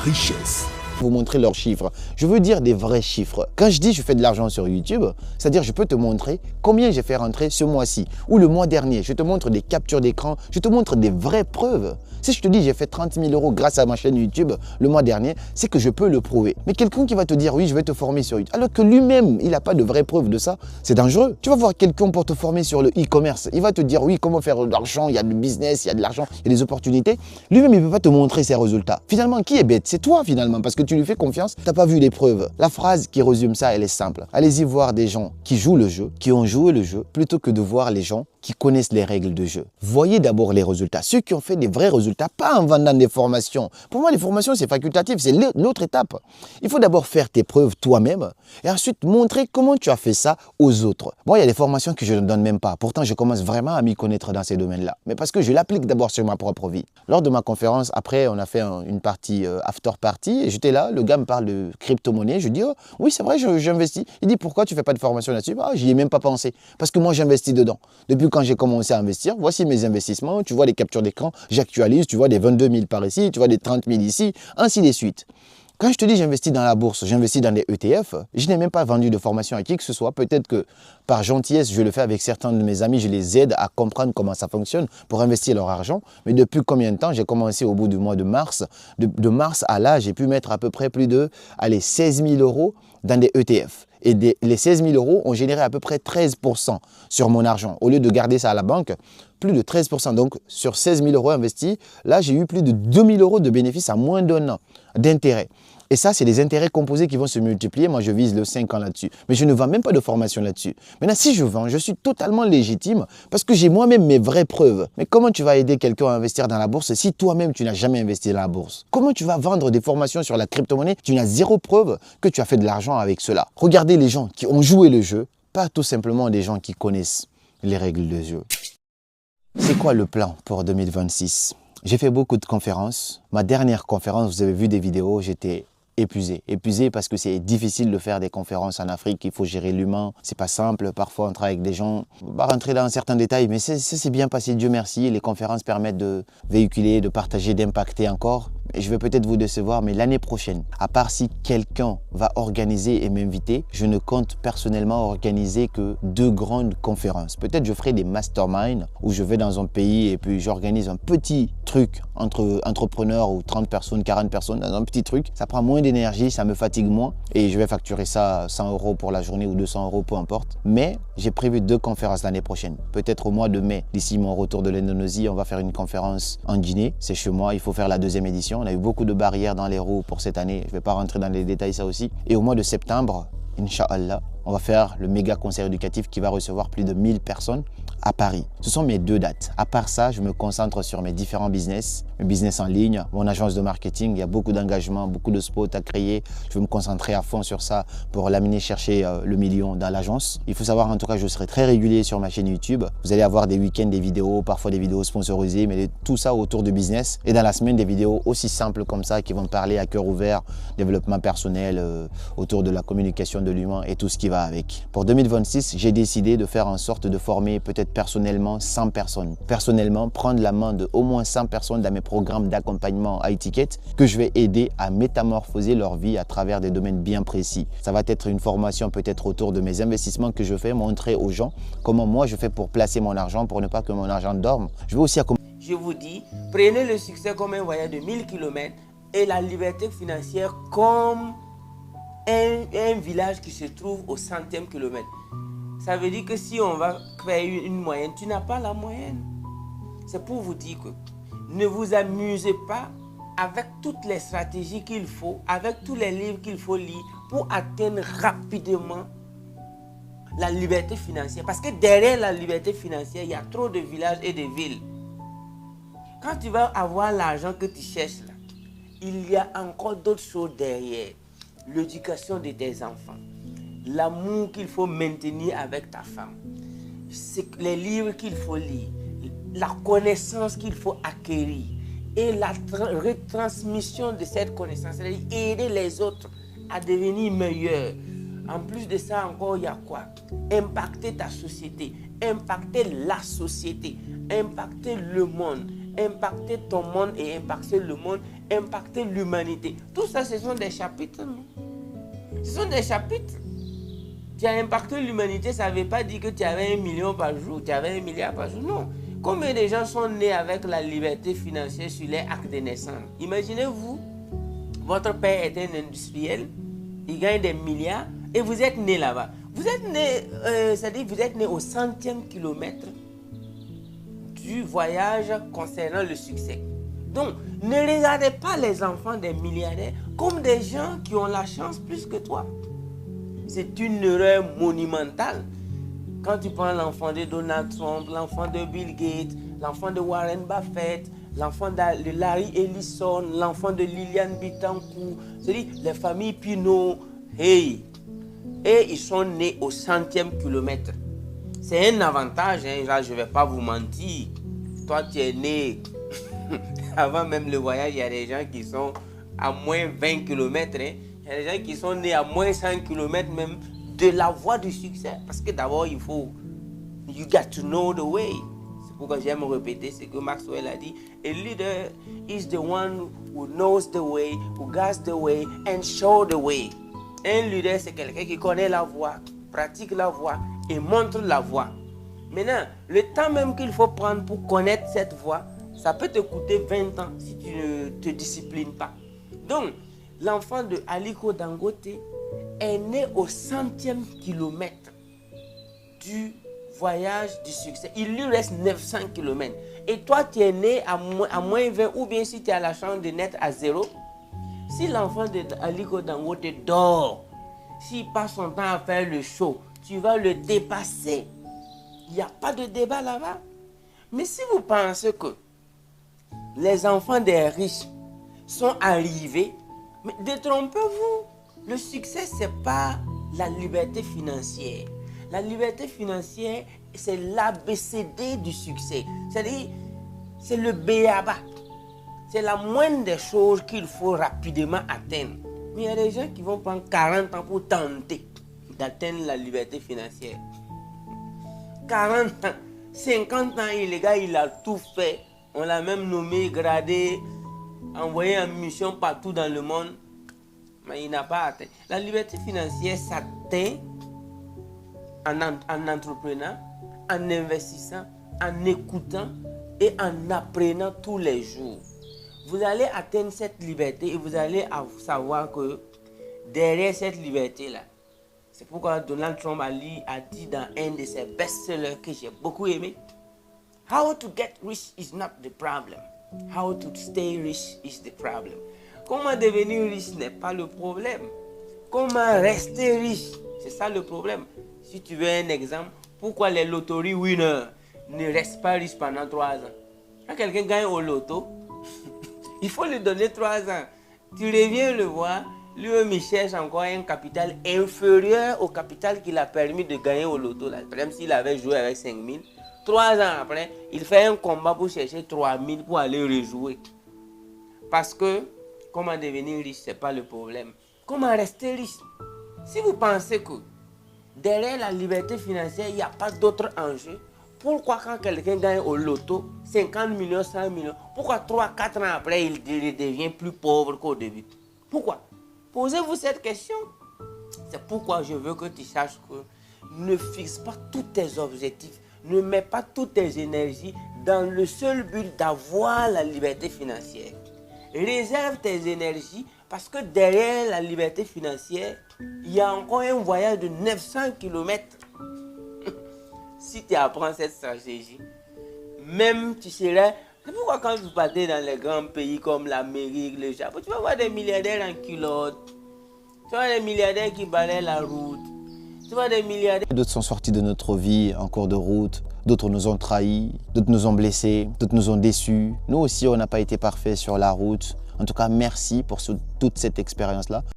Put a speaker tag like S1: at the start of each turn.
S1: richesse.
S2: Vous montrer leurs chiffres. Je veux dire des vrais chiffres. Quand je dis je fais de l'argent sur YouTube, c'est-à-dire je peux te montrer combien j'ai fait rentrer ce mois-ci ou le mois dernier. Je te montre des captures d'écran, je te montre des vraies preuves. Si je te dis j'ai fait 30 000 € grâce à ma chaîne YouTube le mois dernier, c'est que je peux le prouver. Mais quelqu'un qui va te dire oui, je vais te former sur YouTube, alors que lui-même, il n'a pas de vraies preuves de ça, c'est dangereux. Tu vas voir quelqu'un pour te former sur le e-commerce. Il va te dire oui, comment faire de l'argent, il y a du business, il y a de l'argent, il y a des opportunités. Lui-même, il ne peut pas te montrer ses résultats. Finalement, qui est bête? C'est toi finalement, parce que tu lui fais confiance, tu n'as pas vu les preuves. La phrase qui résume ça, elle est simple. Allez-y voir des gens qui jouent le jeu, qui ont joué le jeu, plutôt que de voir les gens qui connaissent les règles de jeu. Voyez d'abord les résultats, ceux qui ont fait des vrais résultats, pas en vendant des formations. Pour moi, les formations, c'est facultatif, c'est l'autre étape. Il faut d'abord faire tes preuves toi-même et ensuite montrer comment tu as fait ça aux autres. Moi, il y a des formations que je ne donne même pas. Pourtant, je commence vraiment à m'y connaître dans ces domaines-là. Mais parce que je l'applique d'abord sur ma propre vie. Lors de ma conférence, après, on a fait une partie after party et j'étais là, le gars me parle de crypto-monnaie. Je dis, oh, oui, c'est vrai, j'investis. Il dit, pourquoi tu ne fais pas de formation là-dessus? Ah, j'y ai même pas pensé. Parce que moi, j'investis dedans. Depuis quand j'ai commencé à investir, voici mes investissements. Tu vois les captures d'écran, j'actualise. Tu vois des 22 000 par ici, tu vois des 30 000 ici, ainsi de suite. Quand je te dis j'investis dans la bourse, j'investis dans des ETF, je n'ai même pas vendu de formation à qui que ce soit. Peut-être que par gentillesse, je le fais avec certains de mes amis, je les aide à comprendre comment ça fonctionne pour investir leur argent. Mais depuis combien de temps? J'ai commencé au bout du mois de mars. De mars à là, j'ai pu mettre à peu près plus de 16 000 € dans des ETF. Et les 16 000 € ont généré à peu près 13% sur mon argent. Au lieu de garder ça à la banque, plus de 13%. Donc, sur 16 000 € investis, là, j'ai eu plus de 2 000 € de bénéfices à moins d'un an d'intérêt. Et ça, c'est les intérêts composés qui vont se multiplier. Moi, je vise le 5 ans là-dessus. Mais je ne vends même pas de formation là-dessus. Maintenant, si je vends, je suis totalement légitime parce que j'ai moi-même mes vraies preuves. Mais comment tu vas aider quelqu'un à investir dans la bourse si toi-même, tu n'as jamais investi dans la bourse? Comment tu vas vendre des formations sur la crypto-monnaie? Tu n'as zéro preuve que tu as fait de l'argent avec cela. Regardez les gens qui ont joué le jeu, pas tout simplement des gens qui connaissent les règles du jeu. C'est quoi le plan pour 2026? J'ai fait beaucoup de conférences. Ma dernière conférence, vous avez vu des vidéos, j'étais épuisé. Épuisé parce que c'est difficile de faire des conférences en Afrique, il faut gérer l'humain, c'est pas simple, parfois on travaille avec des gens, on va rentrer dans certains détails, mais ça s'est bien passé, Dieu merci, les conférences permettent de véhiculer, de partager, d'impacter encore. Et je vais peut-être vous décevoir, mais l'année prochaine, à part si quelqu'un va organiser et m'inviter, je ne compte personnellement organiser que 2 grandes conférences. Peut-être je ferai des masterminds où je vais dans un pays et puis j'organise un petit truc entre entrepreneurs ou 30 personnes, 40 personnes, dans un petit truc. Ça prend moins d'énergie, ça me fatigue moins et je vais facturer ça 100 € pour la journée ou 200 €, peu importe. Mais j'ai prévu 2 conférences l'année prochaine. Peut-être au mois de mai, d'ici mon retour de l'Indonésie, on va faire une conférence en Guinée. C'est chez moi, il faut faire la 2e édition. On a eu beaucoup de barrières dans les roues pour cette année. Je ne vais pas rentrer dans les détails, ça aussi. Et au mois de septembre, Inch'Allah, on va faire le méga concert éducatif qui va recevoir plus de 1000 personnes à Paris. Ce sont mes 2 dates. À part ça, je me concentre sur mes différents business, mes business en ligne, mon agence de marketing. Il y a beaucoup d'engagement, beaucoup de spots à créer. Je vais me concentrer à fond sur ça pour l'amener chercher le million dans l'agence. Il faut savoir en tout cas, je serai très régulier sur ma chaîne YouTube. Vous allez avoir des week-ends, des vidéos, parfois des vidéos sponsorisées, mais tout ça autour de business. Et dans la semaine, des vidéos aussi simples comme ça qui vont parler à cœur ouvert, développement personnel, autour de la communication de l'humain et tout ce qui va avec. Pour 2026, j'ai décidé de faire en sorte de former peut-être personnellement 100 personnes. Personnellement, prendre la main de au moins 100 personnes dans mes programmes d'accompagnement high ticket que je vais aider à métamorphoser leur vie à travers des domaines bien précis. Ça va être une formation peut-être autour de mes investissements que je fais, montrer aux gens comment moi je fais pour placer mon argent, pour ne pas que mon argent dorme. Je vais aussi accompagner.
S3: Je vous dis, prenez le succès comme un voyage de 1000 km et la liberté financière comme un village qui se trouve au 100e kilomètre. Ça veut dire que si on va créer une moyenne, tu n'as pas la moyenne. C'est pour vous dire que ne vous amusez pas avec toutes les stratégies qu'il faut, avec tous les livres qu'il faut lire pour atteindre rapidement la liberté financière. Parce que derrière la liberté financière, il y a trop de villages et de villes. Quand tu vas avoir l'argent que tu cherches là, il y a encore d'autres choses derrière. L'éducation de tes enfants, l'amour qu'il faut maintenir avec ta femme, les livres qu'il faut lire, la connaissance qu'il faut acquérir et la retransmission de cette connaissance, aider les autres à devenir meilleurs. En plus de ça encore, il y a quoi? Impacter ta société, impacter la société, impacter le monde, impacter ton monde et impacter le monde, impacter l'humanité. Tout ça, ce sont des chapitres. Non? Ce sont des chapitres. Tu as impacté l'humanité, ça ne veut pas dire que tu avais 1 million par jour, tu avais 1 milliard par jour. Non. Combien de gens sont nés avec la liberté financière sur les actes de naissance? Imaginez-vous, votre père est un industriel, il gagne des milliards et vous êtes né là-bas. Vous êtes né, c'est-à-dire vous êtes né au 100e kilomètre du voyage concernant le succès. Donc, ne regardez pas les enfants des milliardaires comme des gens qui ont la chance plus que toi. C'est une erreur monumentale. Quand tu prends l'enfant de Donald Trump, l'enfant de Bill Gates, l'enfant de Warren Buffett, l'enfant de Larry Ellison, l'enfant de Liliane Bittencourt, c'est-à-dire les familles Pinault, hey, et ils sont nés au 100e kilomètre. C'est un avantage, hein, là, je ne vais pas vous mentir. Toi, tu es né avant même le voyage, il y a des gens qui sont à moins 20 km. Hein. Il y a des gens qui sont nés à moins 100 km même de la voie du succès. Parce que d'abord, il faut... You got to know the way. C'est pourquoi j'aime répéter ce que Maxwell a dit. A leader is the one who knows the way, who guides the way and show the way. Un leader, c'est quelqu'un qui connaît la voie, pratique la voie et montre la voie. Maintenant, le temps même qu'il faut prendre pour connaître cette voie, ça peut te coûter 20 ans si tu ne te disciplines pas. Donc, l'enfant de Aliko Dangote est né au 100e kilomètre du voyage du succès. Il lui reste 900 km. Et toi, tu es né à moins 20, ou bien si tu as la chance de naître à 0. Si l'enfant de Aliko Dangote dort, s'il passe son temps à faire le show, tu vas le dépasser. Il n'y a pas de débat là-bas. Mais si vous pensez que les enfants des riches sont arrivés, mais détrompez-vous. Le succès, ce n'est pas la liberté financière. La liberté financière, c'est l'ABCD du succès. C'est-à-dire, c'est le B.A.B.A. C'est la moindre des choses qu'il faut rapidement atteindre. Mais il y a des gens qui vont prendre 40 ans pour tenter d'atteindre la liberté financière. 40 ans, 50 ans, et le gars, il a tout fait. On l'a même nommé, gradé, envoyé en mission partout dans le monde. Mais il n'a pas atteint. La liberté financière s'atteint en entreprenant, en investissant, en écoutant et en apprenant tous les jours. Vous allez atteindre cette liberté et vous allez savoir que derrière cette liberté-là, c'est pourquoi Donald Trump a dit dans un de ses best-sellers que j'ai beaucoup aimé, How to get rich is not the problem. How to stay rich is the problem. Comment devenir riche n'est pas le problème. Comment rester riche, c'est ça le problème. Si tu veux un exemple, pourquoi les loteries winners ne restent pas riches pendant 3 ans? Quand quelqu'un gagne au loto, il faut lui donner 3 ans. Tu reviens le voir, lui-même il cherche encore un capital inférieur au capital qu'il a permis de gagner au loto. Là. Par exemple, s'il avait joué avec 5 000, 3 ans après, il fait un combat pour chercher 3 000 pour aller rejouer. Parce que, comment devenir riche, ce n'est pas le problème. Comment rester riche? Si vous pensez que derrière la liberté financière, il n'y a pas d'autre enjeu, pourquoi quand quelqu'un gagne au loto 50 millions, 100 millions, pourquoi 3-4 ans après, il devient plus pauvre qu'au début? Pourquoi? Posez-vous cette question. C'est pourquoi je veux que tu saches que ne fixe pas tous tes objectifs, ne mets pas toutes tes énergies dans le seul but d'avoir la liberté financière. Réserve tes énergies parce que derrière la liberté financière, il y a encore un voyage de 900 km. Si tu apprends cette stratégie, même tu seras... C'est pourquoi quand vous partez dans les grands pays comme l'Amérique, le Japon, tu vas voir des milliardaires en culotte. Tu vas voir des milliardaires qui balayent la route. Tu vois des milliardaires...
S2: D'autres sont sortis de notre vie en cours de route. D'autres nous ont trahis, d'autres nous ont blessés, d'autres nous ont déçus. Nous aussi, on n'a pas été parfaits sur la route. En tout cas, merci pour toute cette expérience-là.